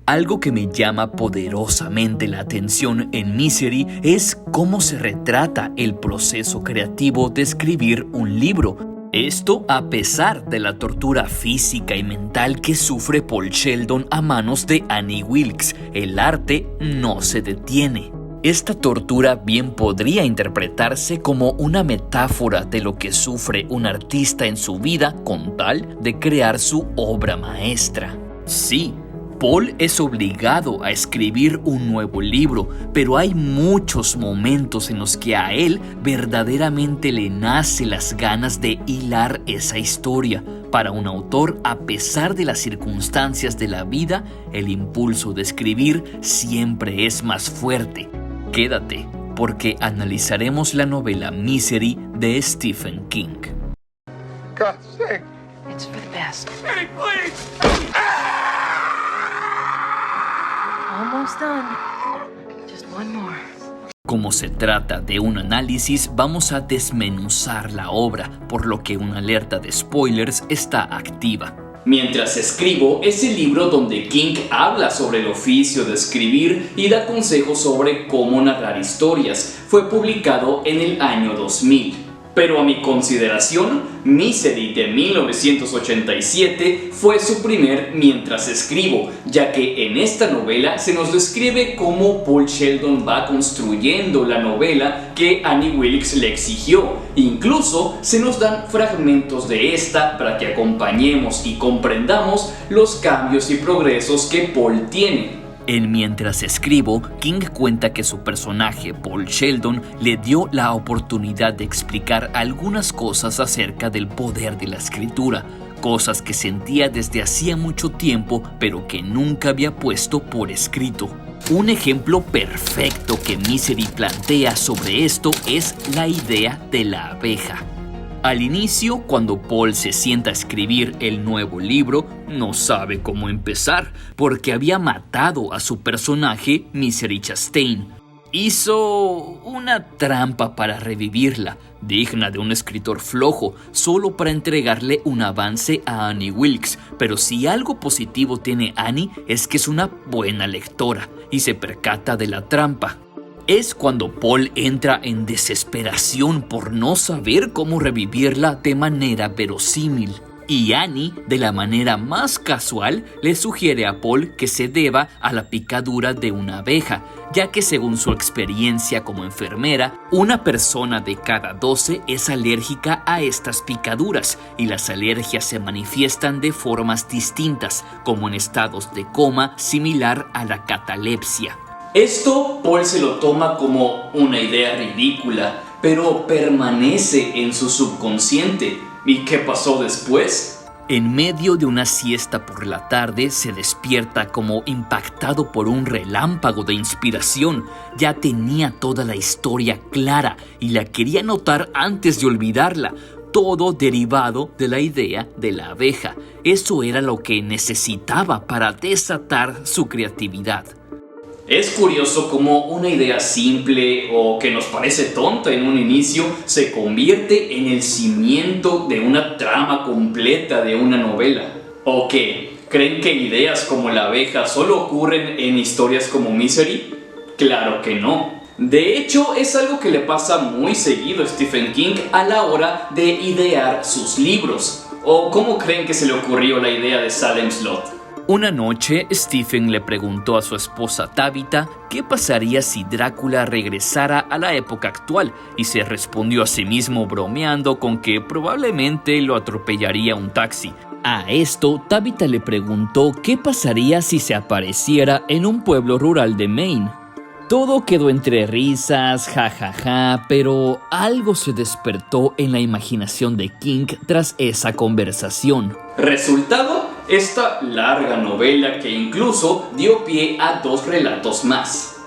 Algo que me llama poderosamente la atención en Misery es cómo se retrata el proceso creativo de escribir un libro. Esto a pesar de la tortura física y mental que sufre Paul Sheldon a manos de Annie Wilkes, el arte no se detiene. Esta tortura bien podría interpretarse como una metáfora de lo que sufre un artista en su vida con tal de crear su obra maestra. Sí, Paul es obligado a escribir un nuevo libro, pero hay muchos momentos en los que a él verdaderamente le nace las ganas de hilar esa historia. Para un autor, a pesar de las circunstancias de la vida, el impulso de escribir siempre es más fuerte. Quédate, porque analizaremos la novela Misery de Stephen King. God's sake. It's for the best. Eddie, please! Almost done. Just one more. Como se trata de un análisis, vamos a desmenuzar la obra, por lo que una alerta de spoilers está activa. Mientras escribo es el libro donde King habla sobre el oficio de escribir y da consejos sobre cómo narrar historias. Fue publicado en el año 2000. Pero a mi consideración, Misery de 1987 fue su primer mientras escribo, ya que en esta novela se nos describe cómo Paul Sheldon va construyendo la novela que Annie Wilkes le exigió. Incluso se nos dan fragmentos de esta para que acompañemos y comprendamos los cambios y progresos que Paul tiene. En Mientras escribo, King cuenta que su personaje, Paul Sheldon, le dio la oportunidad de explicar algunas cosas acerca del poder de la escritura, cosas que sentía desde hacía mucho tiempo, pero que nunca había puesto por escrito. Un ejemplo perfecto que Misery plantea sobre esto es la idea de la abeja. Al inicio, cuando Paul se sienta a escribir el nuevo libro, no sabe cómo empezar, porque había matado a su personaje, Misery Chastain. Hizo una trampa para revivirla, digna de un escritor flojo, solo para entregarle un avance a Annie Wilkes. Pero si algo positivo tiene Annie es que es una buena lectora y se percata de la trampa. Es cuando Paul entra en desesperación por no saber cómo revivirla de manera verosímil. Y Annie, de la manera más casual, le sugiere a Paul que se deba a la picadura de una abeja, ya que según su experiencia como enfermera, una persona de cada 12 es alérgica a estas picaduras y las alergias se manifiestan de formas distintas, como en estados de coma similar a la catalepsia. Esto Paul se lo toma como una idea ridícula, pero permanece en su subconsciente. ¿Y qué pasó después? En medio de una siesta por la tarde, se despierta como impactado por un relámpago de inspiración. Ya tenía toda la historia clara y la quería anotar antes de olvidarla. Todo derivado de la idea de la abeja. Eso era lo que necesitaba para desatar su creatividad. Es curioso cómo una idea simple o que nos parece tonta en un inicio se convierte en el cimiento de una trama completa de una novela. ¿O qué? ¿Creen que ideas como la abeja solo ocurren en historias como Misery? Claro que no. De hecho, es algo que le pasa muy seguido a Stephen King a la hora de idear sus libros. ¿O cómo creen que se le ocurrió la idea de Salem Slot? Una noche, Stephen le preguntó a su esposa Tabitha qué pasaría si Drácula regresara a la época actual y se respondió a sí mismo bromeando con que probablemente lo atropellaría un taxi. A esto, Tabitha le preguntó qué pasaría si se apareciera en un pueblo rural de Maine. Todo quedó entre risas, jajaja, pero algo se despertó en la imaginación de King tras esa conversación. ¿Resultado? Esta larga novela que incluso dio pie a 2 relatos más.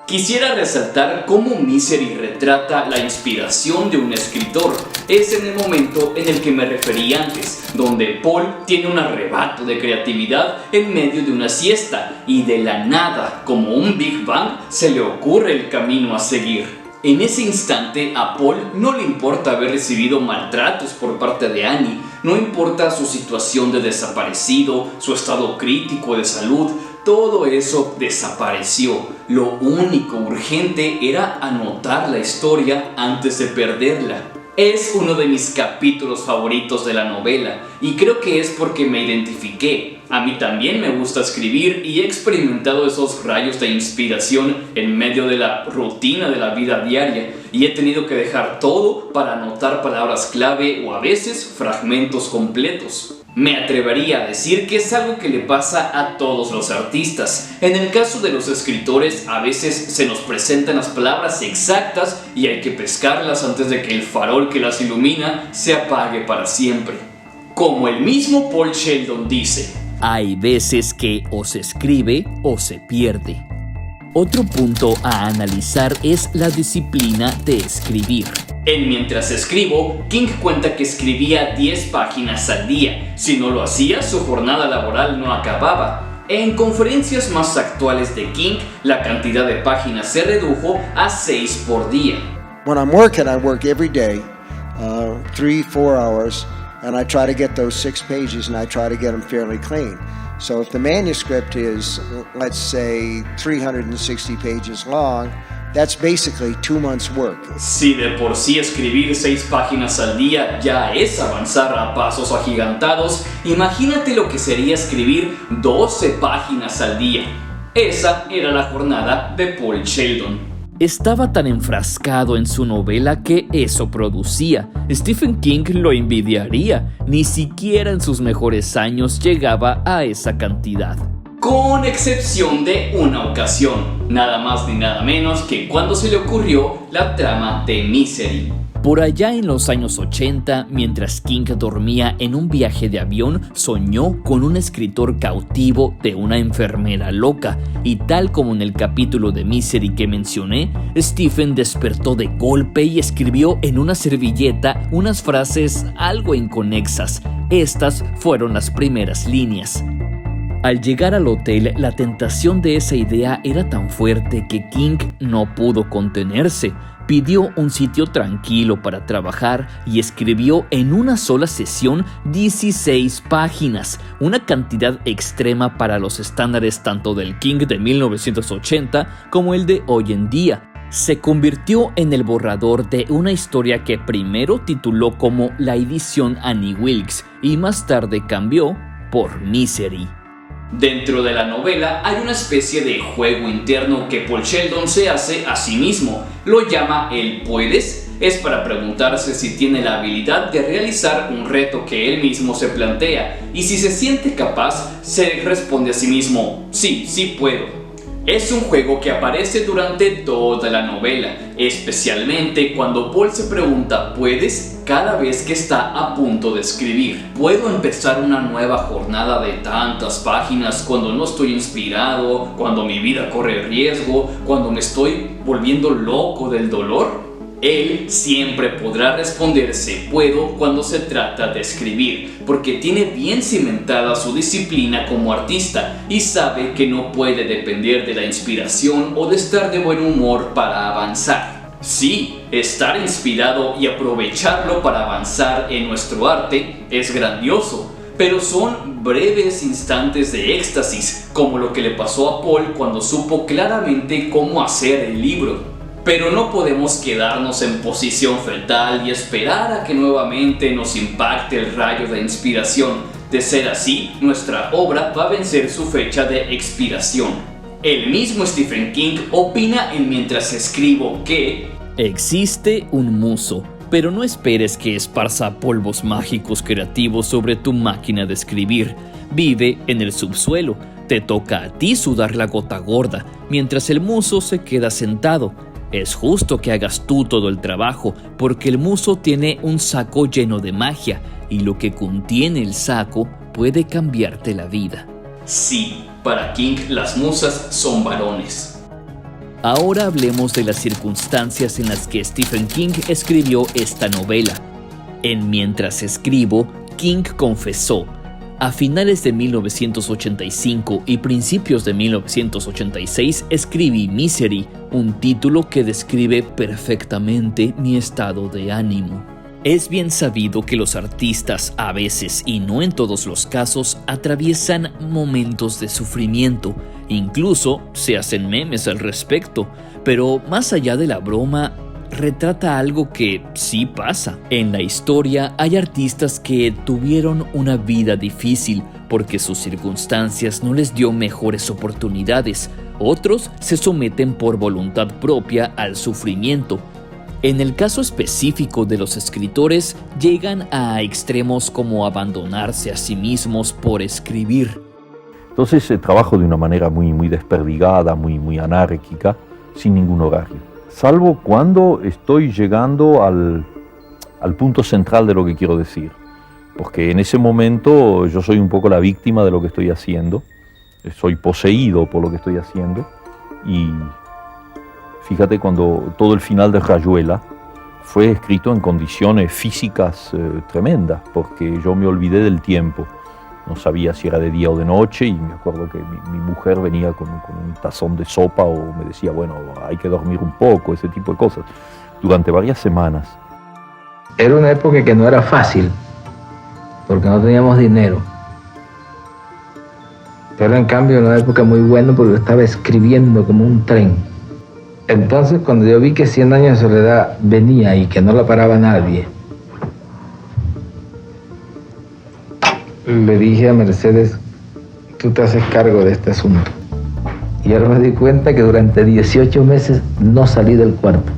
Quisiera resaltar cómo Misery retrata la inspiración de un escritor. Es en el momento en el que me referí antes, donde Paul tiene un arrebato de creatividad en medio de una siesta y de la nada, como un Big Bang, se le ocurre el camino a seguir. En ese instante a Paul no le importa haber recibido maltratos por parte de Annie, No importa su situación de desaparecido, su estado crítico de salud, todo eso desapareció. Lo único urgente era anotar la historia antes de perderla. Es uno de mis capítulos favoritos de la novela y creo que es porque me identifiqué. A mí también me gusta escribir y he experimentado esos rayos de inspiración en medio de la rutina de la vida diaria y he tenido que dejar todo para anotar palabras clave o a veces fragmentos completos. Me atrevería a decir que es algo que le pasa a todos los artistas. En el caso de los escritores, a veces se nos presentan las palabras exactas y hay que pescarlas antes de que el farol que las ilumina se apague para siempre. Como el mismo Paul Sheldon dice: hay veces que o se escribe o se pierde. Otro punto a analizar es la disciplina de escribir. En Mientras escribo, King cuenta que escribía 10 páginas al día. Si no lo hacía, su jornada laboral no acababa. En conferencias más actuales de King, la cantidad de páginas se redujo a 6 por día. When I'm working, I work every day, 3-4 hours, and I try to get those 6 pages and I try to get them fairly clean. So if the manuscript is, let's say, 360 pages long, that's basically 2 months' work. Si de por sí escribir 6 páginas al día ya es avanzar a pasos agigantados, imagínate lo que sería escribir 12 páginas al día. Esa era la jornada de Paul Sheldon. Estaba tan enfrascado en su novela que eso producía. Stephen King lo envidiaría. Ni siquiera en sus mejores años llegaba a esa cantidad. Con excepción de una ocasión, nada más ni nada menos que cuando se le ocurrió la trama de Misery. Por allá en los años 80, mientras King dormía en un viaje de avión, soñó con un escritor cautivo de una enfermera loca, y tal como en el capítulo de Misery que mencioné, Stephen despertó de golpe y escribió en una servilleta unas frases algo inconexas. Estas fueron las primeras líneas. Al llegar al hotel, la tentación de esa idea era tan fuerte que King no pudo contenerse. Pidió un sitio tranquilo para trabajar y escribió en una sola sesión 16 páginas, una cantidad extrema para los estándares tanto del King de 1980 como el de hoy en día. Se convirtió en el borrador de una historia que primero tituló como La edición Annie Wilkes y más tarde cambió por Misery. Dentro de la novela hay una especie de juego interno que Paul Sheldon se hace a sí mismo. Lo llama el ¿puedes? Es para preguntarse si tiene la habilidad de realizar un reto que él mismo se plantea, y si se siente capaz, se responde a sí mismo: sí puedo. Es un juego que aparece durante toda la novela, especialmente cuando Paul se pregunta ¿puedes? Cada vez que está a punto de escribir. ¿Puedo empezar una nueva jornada de tantas páginas cuando no estoy inspirado, cuando mi vida corre riesgo, cuando me estoy volviendo loco del dolor? Él siempre podrá responderse puedo cuando se trata de escribir, porque tiene bien cimentada su disciplina como artista y sabe que no puede depender de la inspiración o de estar de buen humor para avanzar. Sí, estar inspirado y aprovecharlo para avanzar en nuestro arte es grandioso, pero son breves instantes de éxtasis, como lo que le pasó a Paul cuando supo claramente cómo hacer el libro. Pero no podemos quedarnos en posición fetal y esperar a que nuevamente nos impacte el rayo de inspiración. De ser así, nuestra obra va a vencer su fecha de expiración. El mismo Stephen King opina en Mientras escribo que existe un muso, pero no esperes que esparza polvos mágicos creativos sobre tu máquina de escribir. Vive en el subsuelo. Te toca a ti sudar la gota gorda, mientras el muso se queda sentado. Es justo que hagas tú todo el trabajo, porque el muso tiene un saco lleno de magia, y lo que contiene el saco puede cambiarte la vida. Sí, para King las musas son varones. Ahora hablemos de las circunstancias en las que Stephen King escribió esta novela. En Mientras escribo, King confesó: a finales de 1985 y principios de 1986 escribí Misery, un título que describe perfectamente mi estado de ánimo. Es bien sabido que los artistas a veces y no en todos los casos atraviesan momentos de sufrimiento, incluso se hacen memes al respecto, pero más allá de la broma, retrata algo que sí pasa. En la historia hay artistas que tuvieron una vida difícil porque sus circunstancias no les dio mejores oportunidades, otros se someten por voluntad propia al sufrimiento. En el caso específico de los escritores, llegan a extremos como abandonarse a sí mismos por escribir. Entonces trabajo de una manera muy desperdigada, muy anárquica, sin ningún horario. Salvo cuando estoy llegando al punto central de lo que quiero decir. Porque en ese momento yo soy un poco la víctima de lo que estoy haciendo. Soy poseído por lo que estoy haciendo. Y fíjate, cuando todo el final de Rayuela fue escrito en condiciones físicas tremendas, porque yo me olvidé del tiempo. No sabía si era de día o de noche, y me acuerdo que mi mujer venía con un tazón de sopa o me decía, bueno, hay que dormir un poco, ese tipo de cosas, durante varias semanas. Era una época que no era fácil, porque no teníamos dinero. Pero en cambio era una época muy buena porque estaba escribiendo como un tren. Entonces cuando yo vi que 100 años de soledad venía y que no la paraba nadie, le dije a Mercedes, tú te haces cargo de este asunto. Y ahora me di cuenta que durante 18 meses no salí del cuarto.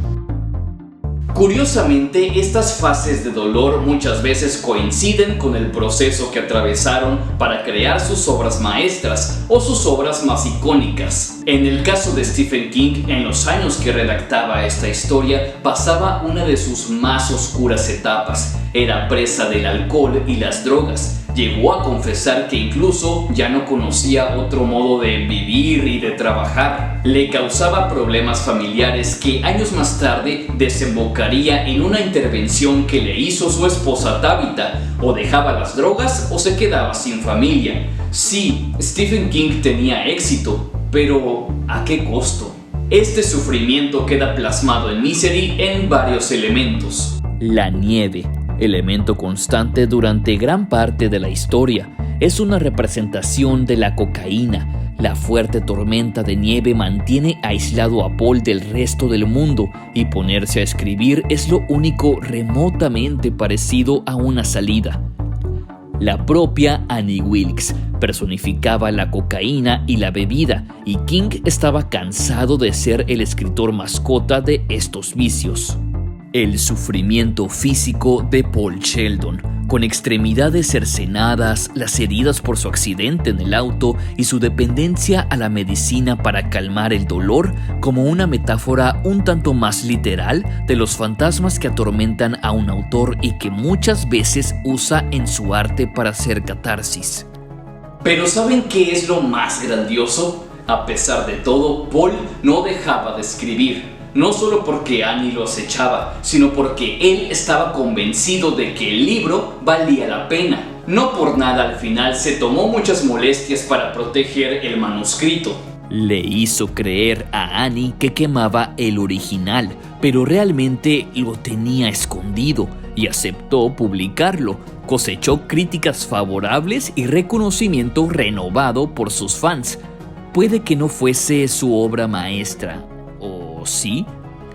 Curiosamente, estas fases de dolor muchas veces coinciden con el proceso que atravesaron para crear sus obras maestras o sus obras más icónicas. En el caso de Stephen King, en los años que redactaba esta historia, pasaba una de sus más oscuras etapas. Era presa del alcohol y las drogas. Llegó a confesar que incluso ya no conocía otro modo de vivir y de trabajar. Le causaba problemas familiares que años más tarde desembocaría en una intervención que le hizo su esposa Tabitha. O dejaba las drogas o se quedaba sin familia. Sí, Stephen King tenía éxito, pero ¿a qué costo? Este sufrimiento queda plasmado en Misery en varios elementos. La nieve, elemento constante durante gran parte de la historia, es una representación de la cocaína. La fuerte tormenta de nieve mantiene aislado a Paul del resto del mundo y ponerse a escribir es lo único remotamente parecido a una salida. La propia Annie Wilkes personificaba la cocaína y la bebida, y King estaba cansado de ser el escritor mascota de estos vicios. El sufrimiento físico de Paul Sheldon, con extremidades cercenadas, las heridas por su accidente en el auto y su dependencia a la medicina para calmar el dolor, como una metáfora un tanto más literal de los fantasmas que atormentan a un autor y que muchas veces usa en su arte para hacer catarsis. Pero ¿saben qué es lo más grandioso? A pesar de todo, Paul no dejaba de escribir. No solo porque Annie lo acechaba, sino porque él estaba convencido de que el libro valía la pena. No por nada al final se tomó muchas molestias para proteger el manuscrito. Le hizo creer a Annie que quemaba el original, pero realmente lo tenía escondido y aceptó publicarlo. Cosechó críticas favorables y reconocimiento renovado por sus fans. Puede que no fuese su obra maestra, sí,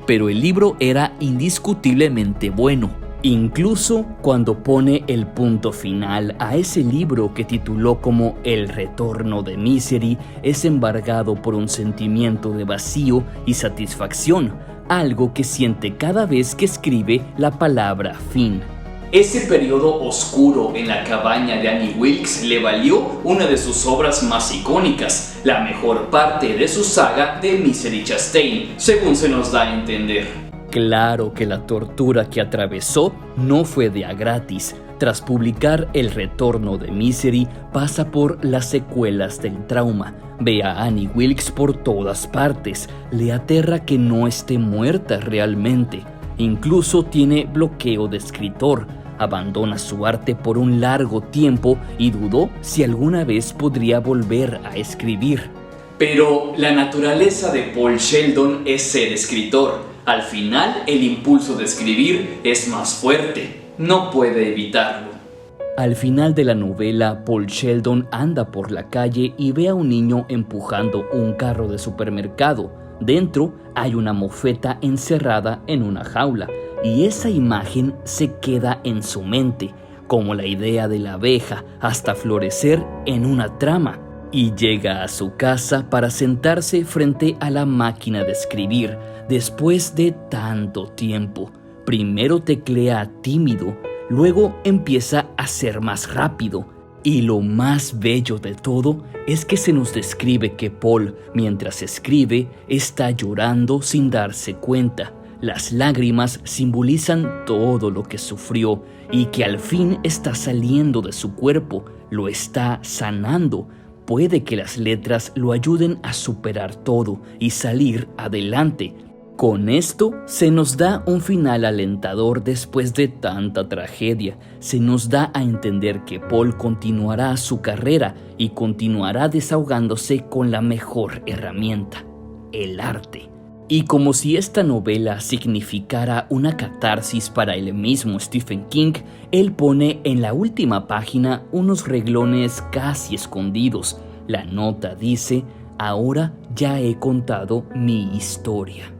pero el libro era indiscutiblemente bueno. Incluso cuando pone el punto final a ese libro que tituló como El retorno de Misery, es embargado por un sentimiento de vacío y satisfacción, algo que siente cada vez que escribe la palabra fin. Ese periodo oscuro en la cabaña de Annie Wilkes le valió una de sus obras más icónicas, la mejor parte de su saga de Misery Chastain, según se nos da a entender. Claro que la tortura que atravesó no fue de a gratis. Tras publicar El retorno de Misery, pasa por las secuelas del trauma. Ve a Annie Wilkes por todas partes. Le aterra que no esté muerta realmente. Incluso tiene bloqueo de escritor. Abandona su arte por un largo tiempo y dudó si alguna vez podría volver a escribir. Pero la naturaleza de Paul Sheldon es ser escritor. Al final, el impulso de escribir es más fuerte. no puede evitarlo. Al final de la novela, Paul Sheldon anda por la calle y ve a un niño empujando un carro de supermercado. Dentro hay una mofeta encerrada en una jaula, y esa imagen se queda en su mente, como la idea de la abeja, hasta florecer en una trama. Y llega a su casa para sentarse frente a la máquina de escribir, después de tanto tiempo. Primero teclea tímido, luego empieza a ser más rápido. Y lo más bello de todo es que se nos describe que Paul, mientras escribe, está llorando sin darse cuenta. Las lágrimas simbolizan todo lo que sufrió y que al fin está saliendo de su cuerpo, lo está sanando. Puede que las letras lo ayuden a superar todo y salir adelante. Con esto se nos da un final alentador después de tanta tragedia. Se nos da a entender que Paul continuará su carrera y continuará desahogándose con la mejor herramienta, el arte. Y como si esta novela significara una catarsis para el mismo Stephen King, él pone en la última página unos renglones casi escondidos. La nota dice: ahora ya he contado mi historia.